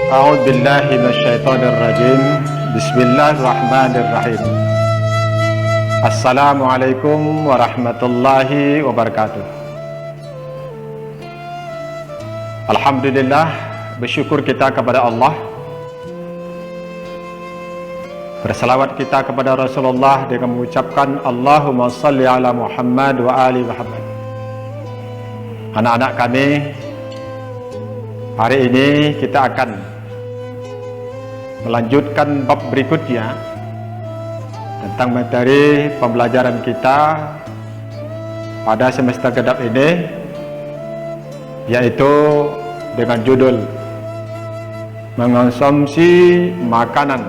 A'udzu billahi minasyaitonir rajim. Bismillahirrahmanirrahim. Assalamualaikum warahmatullahi wabarakatuh. Alhamdulillah, bersyukur kita kepada Allah. Bersalawat kita kepada Rasulullah dengan mengucapkan Allahumma salli ala Muhammad wa ali Muhammad. Anak-anak kami, hari ini kita akan melanjutkan bab berikutnya tentang materi pembelajaran kita pada semester genap ini, yaitu dengan judul mengonsumsi makanan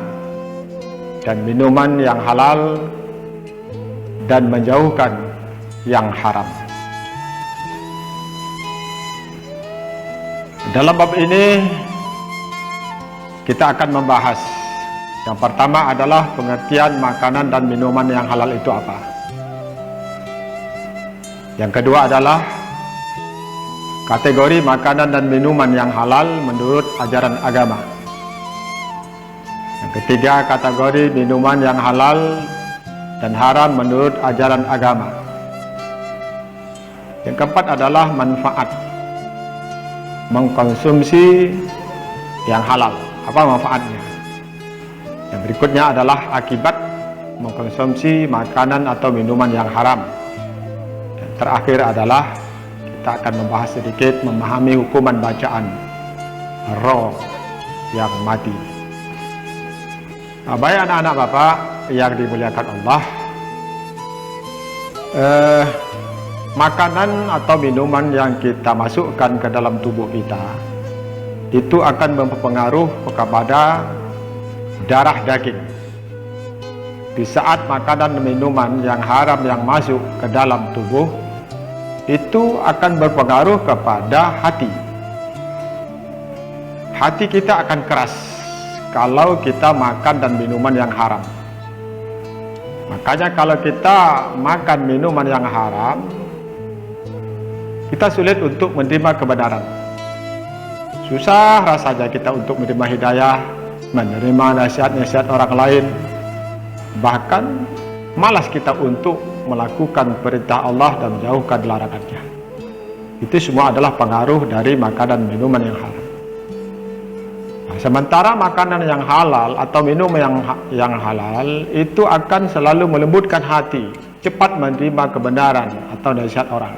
dan minuman yang halal dan menjauhkan yang haram. Dalam bab ini kita akan membahas yang pertama adalah pengertian makanan dan minuman yang halal itu apa. Yang kedua adalah kategori makanan dan minuman yang halal menurut ajaran agama. Yang ketiga, kategori minuman yang halal dan haram menurut ajaran agama. Yang keempat adalah manfaat mengkonsumsi yang halal. Apa manfaatnya? Yang berikutnya adalah akibat mengkonsumsi makanan atau minuman yang haram. Dan terakhir adalah kita akan membahas sedikit memahami hukuman bacaan roh yang mati. Nah, baik anak-anak Bapak yang dimuliakan Allah, makanan atau minuman yang kita masukkan ke dalam tubuh kita itu akan berpengaruh kepada darah daging. Di saat makanan dan minuman yang haram yang masuk ke dalam tubuh itu akan berpengaruh kepada hati. Hati kita akan keras kalau kita makan dan minuman yang haram. Makanya kalau kita makan minuman yang haram, kita sulit untuk menerima kebenaran. Susah rasanya kita untuk menerima hidayah, menerima nasihat-nasihat orang lain. Bahkan malas kita untuk melakukan perintah Allah dan menjauhkan larangannya. Itu semua adalah pengaruh dari makanan minuman yang haram. Nah, sementara makanan yang halal atau minum yang halal itu akan selalu melembutkan hati, cepat menerima kebenaran atau nasihat orang.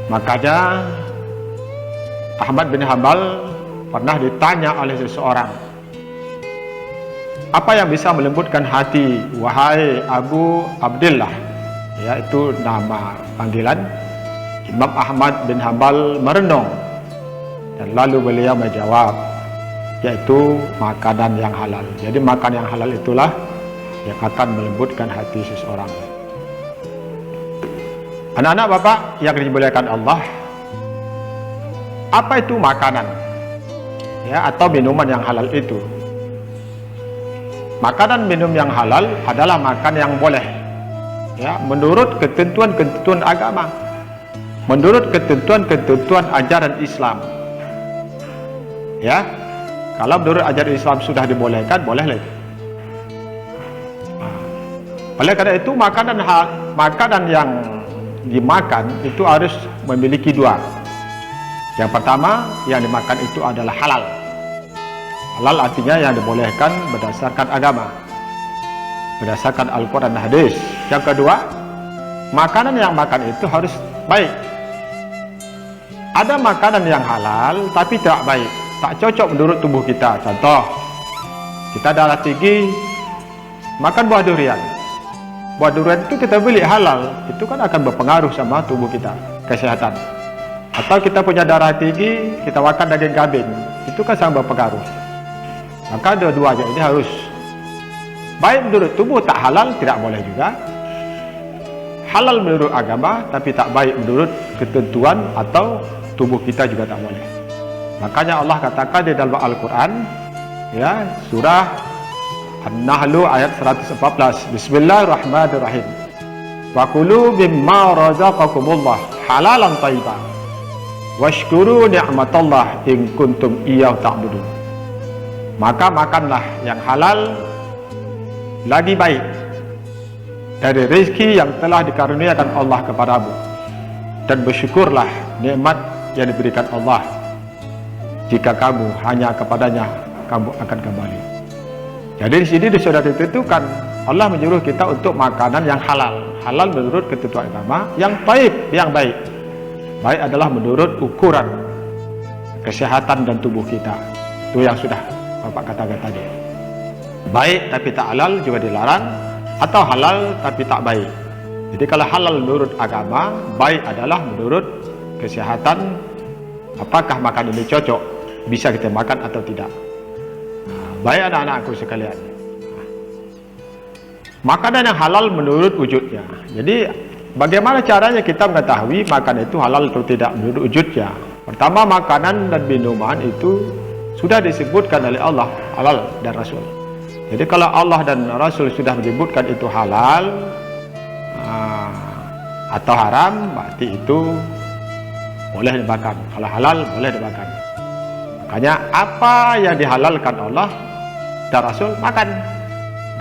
Makanya Ahmad bin Hanbal pernah ditanya oleh seseorang, apa yang bisa melembutkan hati wahai Abu Abdillah? Yaitu nama panggilan. Imam Ahmad bin Hanbal merenung dan lalu beliau menjawab, yaitu makanan yang halal. Jadi makan yang halal itulah yang akan melembutkan hati seseorang. Anak-anak Bapak yang dimuliakan Allah, apa itu makanan atau minuman yang halal itu? Makanan minum yang halal adalah makan yang boleh menurut ketentuan-ketentuan agama, menurut ketentuan-ketentuan ajaran Islam. Kalau menurut ajaran Islam sudah dibolehkan, boleh lagi. Oleh karena itu makanan yang dimakan itu harus memiliki dua. Yang pertama, yang dimakan itu adalah halal. Halal artinya yang dibolehkan berdasarkan agama, berdasarkan Al-Quran dan Hadis. Yang kedua, makanan yang makan itu harus baik. Ada makanan yang halal tapi tidak baik, tak cocok menurut tubuh kita. Contoh, kita darah tinggi, makan buah durian. Buah durian itu kita beli halal, itu kan akan berpengaruh sama tubuh kita, kesehatan. Atau kita punya darah tinggi, kita makan daging kambing, itu kan sangat berpengaruh. Maka dua-duanya ini harus baik menurut tubuh, tak halal tidak boleh juga. Halal menurut agama tapi tak baik menurut ketentuan atau tubuh kita juga tak boleh. Makanya Allah katakan di dalam Al-Quran, surah An-Nahl ayat 114, Bismillahirrahmanirrahim. Wa kulu mimma razaqakumullah halalan thayyiban. washkuru ni'matallah in kuntum iyyahu ta'budun. Maka makanlah yang halal lagi baik dari rezeki yang telah dikaruniakan Allah kepadamu, dan bersyukurlah nikmat yang diberikan Allah. Jika kamu hanya kepadanya kamu akan kembali. Jadi di sini sudah ditentukan Allah menyuruh kita untuk makanan yang halal. Halal menurut ketentuan agama, yang baik, yang baik. Baik adalah menurut ukuran kesehatan dan tubuh kita. Itu yang sudah Bapak katakan tadi. Baik tapi tak halal juga dilarang, atau halal tapi tak baik. Jadi kalau halal menurut agama, baik adalah menurut kesehatan, apakah makan ini cocok, bisa kita makan atau tidak. Baik anak-anakku sekalian, makanan yang halal menurut wujudnya. Jadi bagaimana caranya kita mengetahui makan itu halal atau tidak menurut wujudnya? Pertama, makanan dan minuman itu sudah disebutkan oleh Allah halal dan Rasul. Jadi kalau Allah dan Rasul sudah menyebutkan itu halal atau haram, berarti itu boleh dimakan. Kalau halal boleh dimakan. Makanya apa yang dihalalkan Allah dan Rasul makan,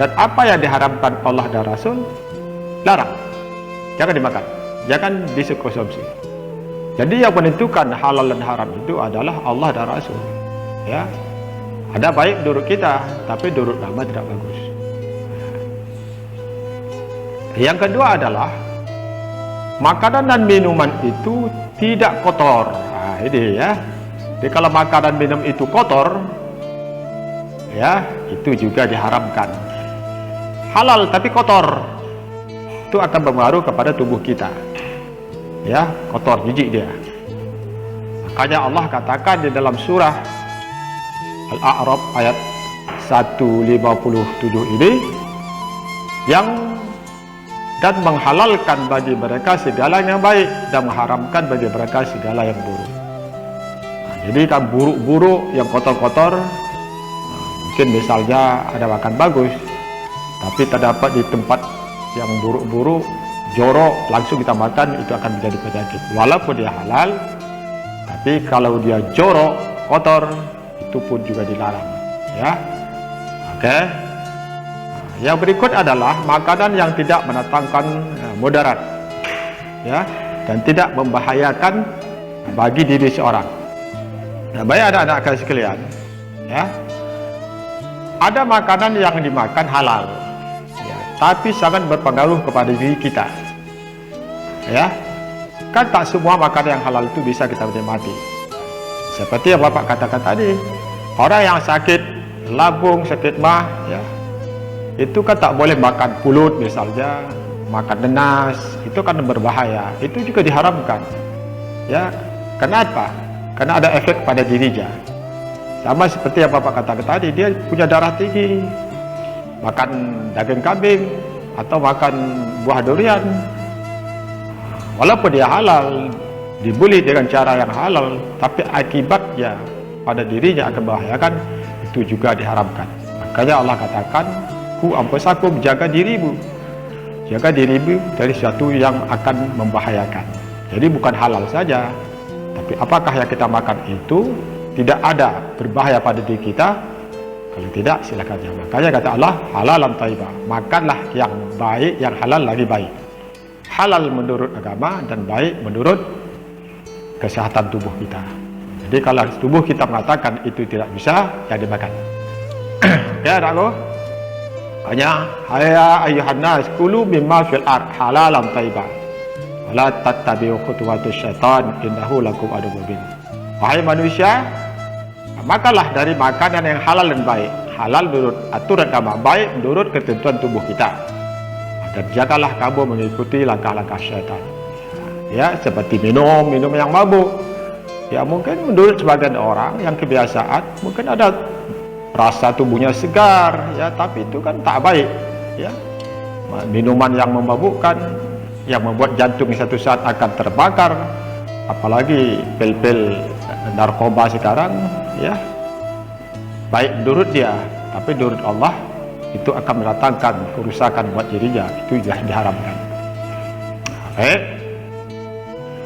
dan apa yang diharamkan Allah dan Rasul larang, jangan dimakan, jangan dikonsumsi. Jadi yang menentukan halal dan haram itu adalah Allah dan Rasul. Ya, ada baik menurut kita, tapi menurut agama tidak bagus. Yang kedua adalah makanan dan minuman itu tidak kotor. Nah, ini ya. Jadi kalau makanan minum itu kotor, ya itu juga diharamkan. Halal tapi kotor, itu akan berpengaruh kepada tubuh kita. Ya, kotor, jijik dia. Makanya Allah katakan di dalam surah Al-A'raf ayat 157 ini, yang dan menghalalkan bagi mereka segala yang baik dan mengharamkan bagi mereka segala yang buruk. Nah, jadi kan buruk-buruk yang kotor-kotor, mungkin misalnya ada makan bagus, tapi terdapat di tempat yang buruk-buruk, jorok, langsung kita makan, itu akan menjadi penyakit. Walaupun dia halal, tapi kalau dia jorok, kotor, itu pun juga dilarang. Ya, oke. Yang berikut adalah makanan yang tidak mendatangkan mudarat, ya, dan tidak membahayakan bagi diri seorang. Nah, baik anak-anak sekalian, ya, ada makanan yang dimakan halal, ya, tapi sangat berpengaruh kepada diri kita. Ya, kan tak semua makanan yang halal itu bisa kita nikmati. Seperti yang Bapak katakan tadi, orang yang sakit lambung, sakit mah, ya, itu kan tak boleh makan pulut misalnya, makan nenas, itu kan berbahaya, itu juga diharamkan. Ya, kenapa? Karena ada efek pada dirinya. Sama seperti yang Bapak katakan tadi, dia punya darah tinggi, makan daging kambing atau makan buah durian, walaupun dia halal, dibuli dengan cara yang halal, tapi akibatnya pada dirinya akan membahayakan, itu juga diharamkan. Makanya Allah katakan, anfusakum, jaga dirimu dari sesuatu yang akan membahayakan. Jadi bukan halal saja, tapi apakah yang kita makan itu tidak ada berbahaya pada diri kita? Kalau tidak, silakan jangan. Makanya kata Allah, halalan thayyibah, makanlah yang baik, yang halal lagi baik. Halal menurut agama dan baik menurut kesehatan tubuh kita. Jadi kalau tubuh kita mengatakan itu tidak bisa, ya dimakan. Ya, anakku. Hanya ya ayuhan nas kulu mimma fil ard halalan thayyibah wala tattabi'u khutuwatus syaitan innahu lakum aduwwun mubin. Wahai manusia, makanlah dari makanan yang halal dan baik. Halal menurut aturan agama, baik menurut ketentuan tubuh kita. Dan janganlah kamu mengikuti langkah-langkah syaitan. Ya, seperti minum yang mabuk. Ya, mungkin menurut sebagian orang yang kebiasaan, mungkin ada rasa tubuhnya segar, ya, tapi itu kan tak baik, ya. Minuman yang memabukkan, yang membuat jantung satu saat akan terbakar, apalagi pil-pil narkoba sekarang, ya. Baik menurut dia, tapi menurut Allah itu akan mendatangkan kerusakan buat dirinya, itu sudah diharamkan. Oke.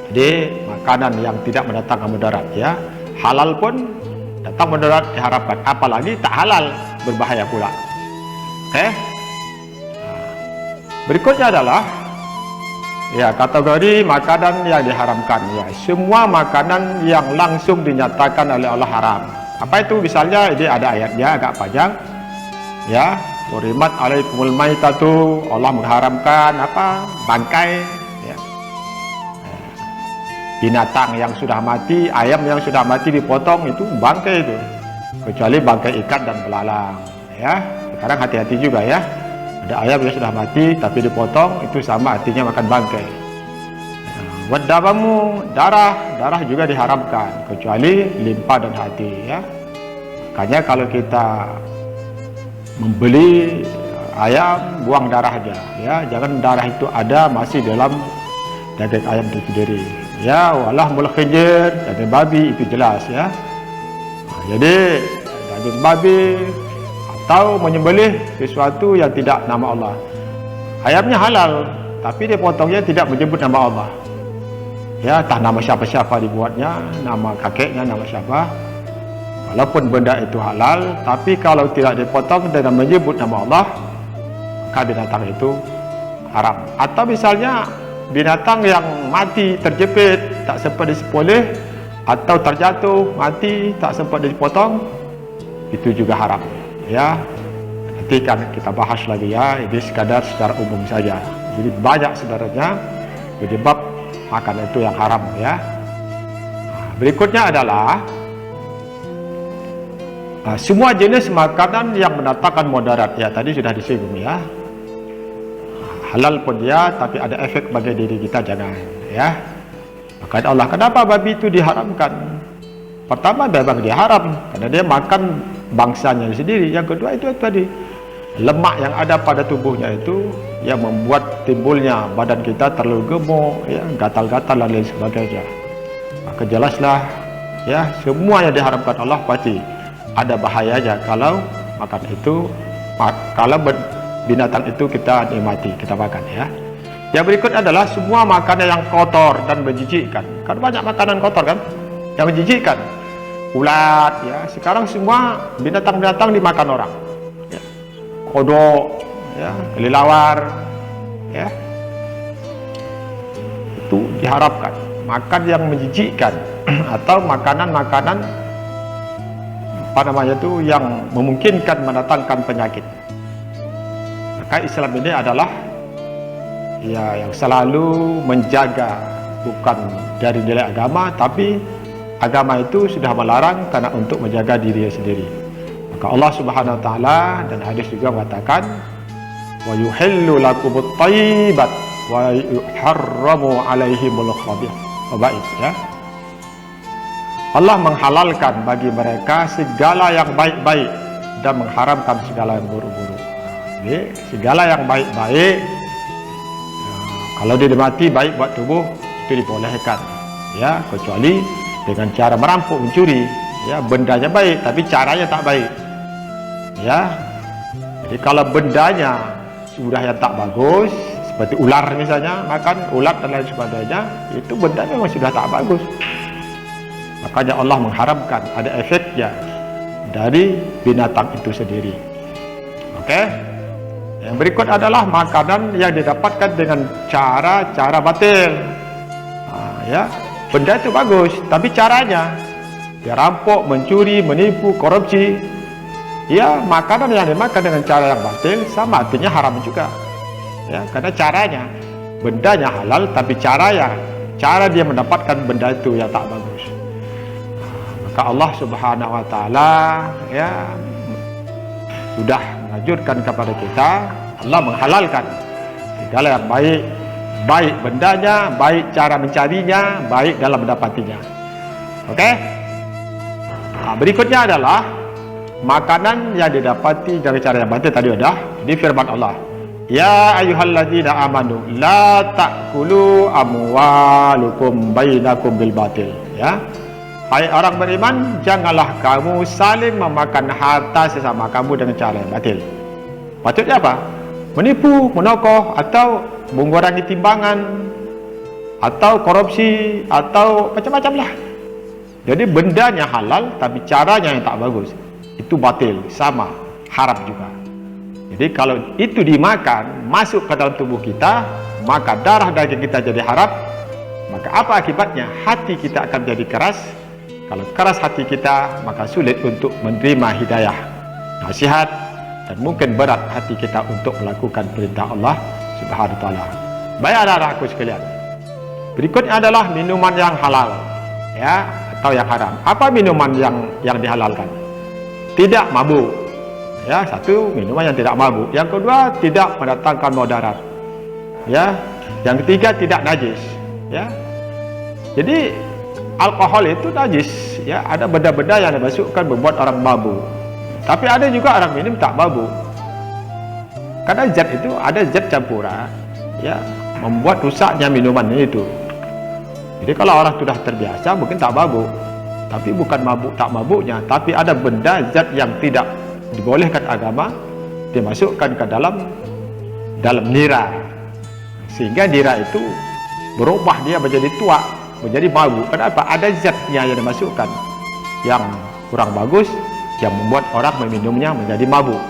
Jadi maka makanan yang tidak mendatangkan mudarat, ya. Halal pun datang mudarat diharapkan, apalagi tak halal, berbahaya pula. Oke. Berikutnya adalah ya kategori makanan yang diharamkan, ya. Semua makanan yang langsung dinyatakan oleh Allah haram. Apa itu? Misalnya ini ada ayatnya agak panjang, ya. Hurimat alaikumul maitatu, Allah mengharamkan apa? Bangkai, ya. Binatang yang sudah mati, ayam yang sudah mati dipotong, itu bangkai itu. Kecuali bangkai ikan dan belalang, ya. Sekarang hati-hati juga, ya. Ada ayam yang sudah mati tapi dipotong, itu sama artinya makan bangkai. Wadabamu, darah juga diharamkan, kecuali limpa dan hati, ya. Makanya kalau kita membeli ayam, buang darah aja, ya. Jangan darah itu ada masih dalam daging ayam itu sendiri, ya. Walah mul khinjir, daging babi itu jelas, ya. Jadi daging babi atau menyembelih sesuatu yang tidak nama Allah. Ayamnya halal, tapi dia potongnya tidak menyebut nama Allah, ya. Entah nama siapa-siapa dibuatnya, nama kakeknya, nama siapa. Walaupun benda itu halal, tapi kalau tidak dipotong dengan menyebut nama Allah, maka binatang itu haram. Atau misalnya binatang yang mati terjepit, tak sempat disembelih, atau terjatuh mati tak sempat dipotong, itu juga haram, ya. Nanti kan kita bahas lagi, ya. Ini sekadar secara umum saja. Jadi banyak sebenarnya penyebab makan itu yang haram, ya. Berikutnya adalah semua jenis makanan yang mendatangkan mudarat, ya. Tadi sudah disinggung, ya. Halal pun dia, tapi ada efek bagi diri kita, jangan, ya. Maka Allah, kenapa babi itu diharamkan? Pertama memang dia haram karena dia makan bangsanya sendiri. Yang kedua itu tadi, lemak yang ada pada tubuhnya itu yang membuat timbulnya badan kita terlalu gemuk, ya, gatal-gatal dan lain sebagainya. Maka jelaslah, ya, semua yang diharamkan Allah pasti ada bahayanya kalau makan itu, kalau binatang itu kita nikmati, kita makan, ya. Yang berikut adalah semua makanan yang kotor dan menjijikkan. Kan banyak makanan kotor kan yang menjijikkan. Ulat, ya. Sekarang semua binatang-binatang dimakan orang, ya. Kodok, ya, kelelawar, ya. Itu diharapkan. Makan yang menjijikkan atau makanan-makanan apa namanya itu yang memungkinkan mendatangkan penyakit. Maka Islam ini adalah, ya, yang selalu menjaga, bukan dari nilai agama, tapi agama itu sudah melarang karena untuk menjaga diri sendiri. Maka Allah Subhanahu wa taala dan hadis juga mengatakan, wa yuhillu lakumut thayyibat wa yuharramu alaihimul khaba'ith, ya. Allah menghalalkan bagi mereka segala yang baik-baik dan mengharamkan segala yang buruk-buruk. Jadi segala yang baik-baik, kalau dinikmati baik buat tubuh, itu dibolehkan, ya, kecuali dengan cara merampok, mencuri, ya. Bendanya baik tapi caranya tak baik, ya. Jadi kalau bendanya sudah yang tak bagus, seperti ular misalnya, makan ular dan lain sebagainya, itu bendanya memang sudah tak bagus. Makanya Allah mengharamkan, ada efeknya dari binatang itu sendiri. Oke. Yang berikut adalah makanan yang didapatkan dengan cara batil. Ya, benda itu bagus, tapi caranya dia rampok, mencuri, menipu, korupsi. Ya, makanan yang dimakan dengan cara yang batil sama artinya haram juga. Ya, karena caranya, bendanya halal, tapi cara dia mendapatkan benda itu yang tak bagus. Maka Allah Subhanahu wa taala, ya, sudah menganjurkan kepada kita, Allah menghalalkan segala yang baik, baik bendanya, baik cara mencarinya, baik dalam mendapatinya. Oke? Nah, berikutnya adalah makanan yang didapati dari cara yang batil. Tadi udah, ini firman Allah. Ya ayyuhalladzina amanu la ta'kulu amwalukum bainakum bil batil, ya. Hai orang beriman, janganlah kamu saling memakan harta sesama kamu dengan cara yang batil. Maksudnya apa? Menipu, menokoh, atau mengurangi timbangan, atau korupsi, atau macam-macam lah. Jadi bendanya halal tapi caranya yang tak bagus, itu batil, sama, haram juga. Jadi kalau itu dimakan, masuk ke dalam tubuh kita, maka darah daging kita jadi haram. Maka apa akibatnya? Hati kita akan jadi keras. Kalau keras hati kita, maka sulit untuk menerima hidayah, nasihat, dan mungkin berat hati kita untuk melakukan perintah Allah Subhanahu wa taala. Baik anak-anakku sekalian, berikutnya adalah minuman yang halal, ya, atau yang haram. Apa minuman yang dihalalkan? Tidak mabuk, ya, satu, minuman yang tidak mabuk. Yang kedua, tidak mendatangkan mudarat, ya. Yang ketiga, tidak najis, ya. Jadi alkohol itu najis, ya, ada benda-benda yang dimasukkan membuat orang mabuk. Tapi ada juga orang minum tak mabuk, karena zat itu ada zat campuran, ya, membuat rusaknya minuman itu. Jadi kalau orang sudah terbiasa mungkin tak mabuk, tapi bukan mabuk tak mabuknya, tapi ada benda zat yang tidak dibolehkan agama dimasukkan ke dalam nira, sehingga nira itu berubah, dia menjadi tua, menjadi mabuk. Kenapa? Ada zatnya yang dimasukkan yang kurang bagus, yang membuat orang meminumnya menjadi mabuk,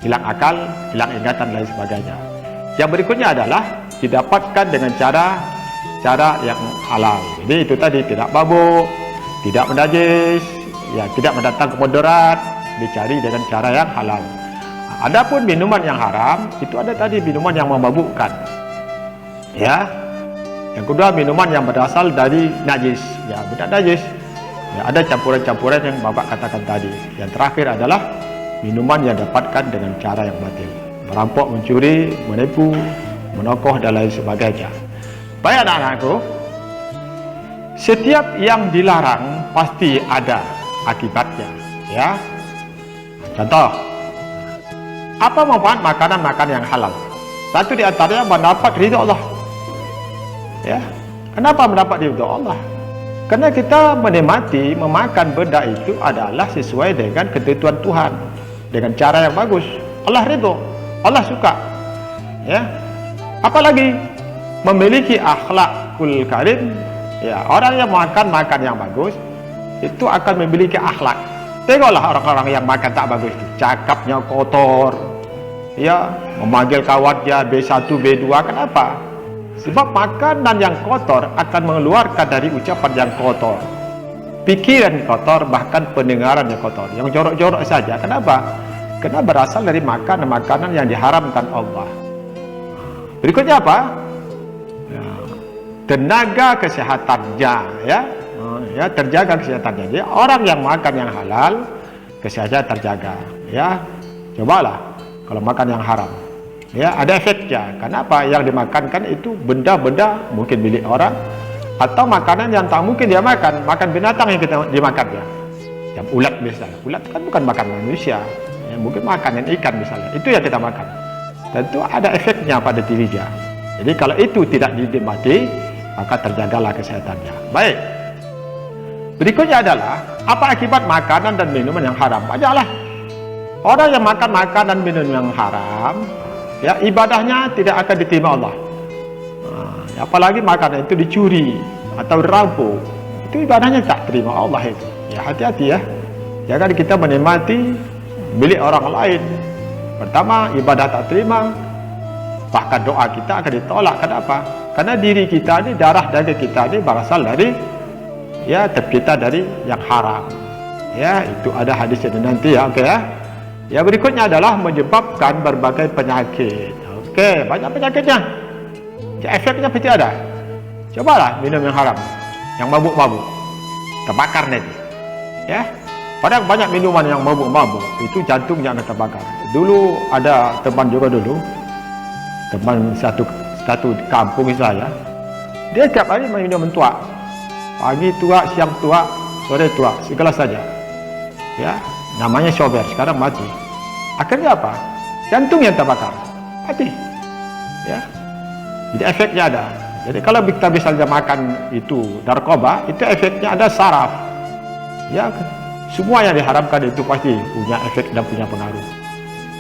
hilang akal, hilang ingatan, dan lain sebagainya. Yang berikutnya adalah didapatkan dengan cara yang halal. Jadi itu tadi, tidak mabuk, tidak menajis, ya, tidak mendatangkan mudarat, dicari dengan cara yang halal. Adapun minuman yang haram, itu ada tadi minuman yang memabukkan, ya. Yang kedua, minuman yang berasal dari najis, ya, benda najis, ya, ada campuran-campuran yang Bapak katakan tadi. Yang terakhir adalah minuman yang dapatkan dengan cara yang batil, merampok, mencuri, menipu, menokoh, dan lain sebagainya. Baik anak-anakku, setiap yang dilarang pasti ada akibatnya, ya. Contoh, apa manfaat makanan yang halal? Satu di antaranya mendapat ridho Allah, ya. Kenapa mendapat ridho Allah? Karena kita menikmati memakan benda itu adalah sesuai dengan ketentuan Tuhan, dengan cara yang bagus. Allah ridho, Allah suka, ya. Apalagi memiliki akhlakul karim, ya, orang yang makan yang bagus itu akan memiliki akhlak. Tengoklah orang-orang yang makan tak bagus itu, cakapnya kotor, ya, memanggil kawannya B1, B2. Kenapa? Sebab makanan yang kotor akan mengeluarkan dari ucapan yang kotor, pikiran kotor, bahkan pendengaran yang kotor, yang jorok-jorok saja. Kenapa? Karena berasal dari makanan yang diharamkan Allah. Berikutnya apa? Ya, tenaga kesehatannya, ya, ya, terjaga kesehatannya. Jadi orang yang makan yang halal, kesehatan terjaga, ya. Cobalah kalau makan yang haram, ya, ada efeknya. Kenapa? Yang dimakankan itu benda-benda mungkin milik orang, atau makanan yang tak mungkin dia makan binatang yang kita dimakan, ya. Yang ulat misalnya, ulat kan bukan makan manusia, ya, mungkin makanan ikan misalnya, itu yang kita makan. Tentu ada efeknya pada diri dia. Jadi kalau itu tidak dinikmati, maka terjagalah kesehatannya. Baik. Berikutnya adalah apa akibat makanan dan minuman yang haram? Banyaklah orang yang makan makanan dan minuman yang haram, ya, ibadahnya tidak akan diterima Allah. Nah, apalagi makanan itu dicuri atau dirampok, itu ibadahnya tak terima Allah itu. Ya, hati-hati, ya. Jangan kita menikmati milik orang lain. Pertama, ibadah tak terima, bahkan doa kita akan ditolak. Kenapa? Karena diri kita ini, darah daging kita ini berasal dari, ya, tercipta dari yang haram. Ya, itu ada hadis ini nanti, ya. Oke, ya. Ya, berikutnya adalah menyebabkan berbagai penyakit. Oke, banyak penyakitnya. Ya, efeknya pasti ada. Cobalah minum yang haram, yang mabuk-mabuk, terbakar nanti, ya. Padahal banyak minuman yang mabuk-mabuk, itu jantungnya akan terbakar. Dulu ada teman juga dulu, teman satu kampung saya, dia setiap hari minum tua, pagi tua, siang tua, sore tua, segala saja, ya, namanya sober, sekarang mati. Akhirnya apa? Jantung yang terbakar, mati, ya. Jadi efeknya ada. Jadi kalau kita misalnya makan itu narkoba, itu efeknya ada saraf, ya. Semua yang diharamkan itu pasti punya efek dan punya pengaruh,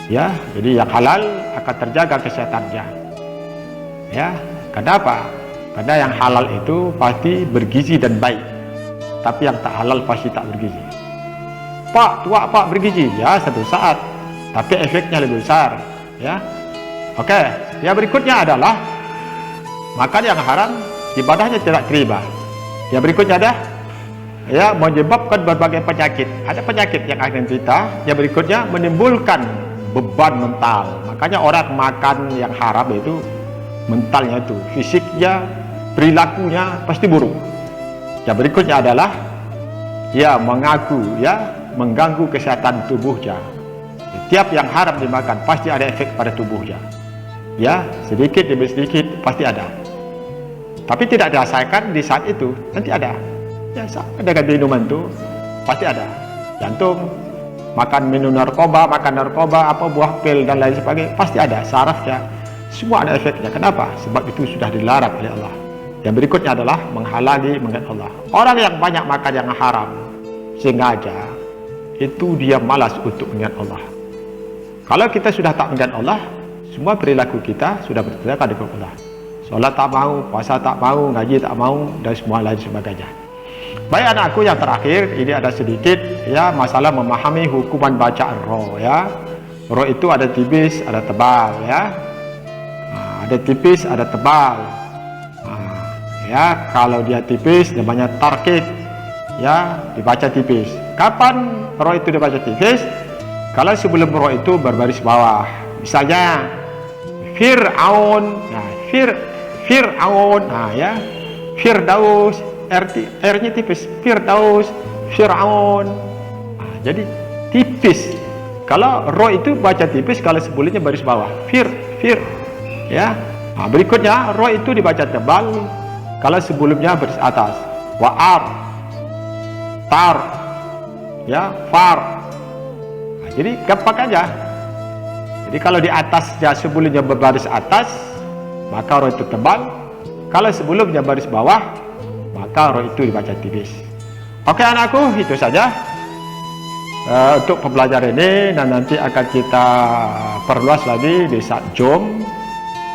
ya. Jadi yang halal akan terjaga kesehatannya, ya. Kenapa? Karena yang halal itu pasti bergizi dan baik, tapi yang tak halal pasti tak bergizi. Pak, tua Pak bergizi, ya satu saat, tapi efeknya lebih besar, ya. Oke, yang berikutnya adalah makan yang haram, ibadahnya tidak terima. Yang berikutnya ada, ya, menyebabkan berbagai penyakit. Ada penyakit yang akan kita. Yang berikutnya menimbulkan beban mental. Makanya orang makan yang haram itu mentalnya itu, fisiknya, perilakunya pasti buruk. Yang berikutnya adalah, ya, mengganggu kesehatan tubuhnya. Setiap yang haram dimakan pasti ada efek pada tubuhnya, ya, sedikit demi sedikit pasti ada, tapi tidak dirasakan di saat itu, nanti ada, ya, dengan minuman itu pasti ada. Jantung, minum narkoba, apa buah pil dan lain sebagainya, pasti ada sarafnya, semua ada efeknya. Kenapa? Sebab itu sudah dilarang oleh Allah. Yang berikutnya adalah menghalangi mengingat Allah. Orang yang banyak makan yang haram sengaja, itu dia malas untuk mengingat Allah. Kalau kita sudah tak mengingat Allah, semua perilaku kita sudah bertentangan dengan Allah. Sholat tak mau, puasa tak mau, ngaji tak mau, dan semua lain sebagainya. Baik anakku, yang terakhir ini ada sedikit, ya, masalah memahami hukuman bacaan roh, ya. Roh itu ada tipis, ada tebal, ya. Ada tipis, ada tebal. Ya, kalau dia tipis namanya tarkik, ya, dibaca tipis. Kapan roh itu dibaca tipis? Kalau sebelum roh itu berbaris bawah. Misalnya Fir'aun, nah, Fir'aun, nah, ya, Firdaus, R-nya tipis, Firdaus, Fir'aun. Nah, jadi tipis. Kalau roh itu baca tipis, kalau sebelumnya baris bawah, Fir, ya. Nah, berikutnya roh itu dibaca tebal kalau sebelumnya baris atas, Wa'ar, Tar, ya, Far. Nah, jadi gampang aja. Jadi kalau di atasnya sebelumnya berbaris atas, maka roh itu tebal. Kalau sebelumnya baris bawah, maka roh itu dibaca tipis. Oke anakku, itu saja untuk pembelajaran ini, dan nanti akan kita perluas lagi di saat Jom.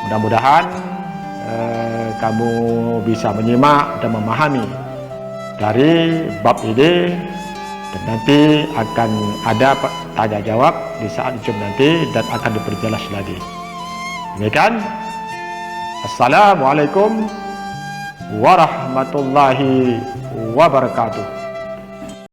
Mudah-mudahan kamu bisa menyimak dan memahami dari bab ini, dan nanti akan ada tanya jawab di saat Jom nanti, dan akan diperjelas lagi. Demikian, assalamualaikum warahmatullahi wabarakatuh.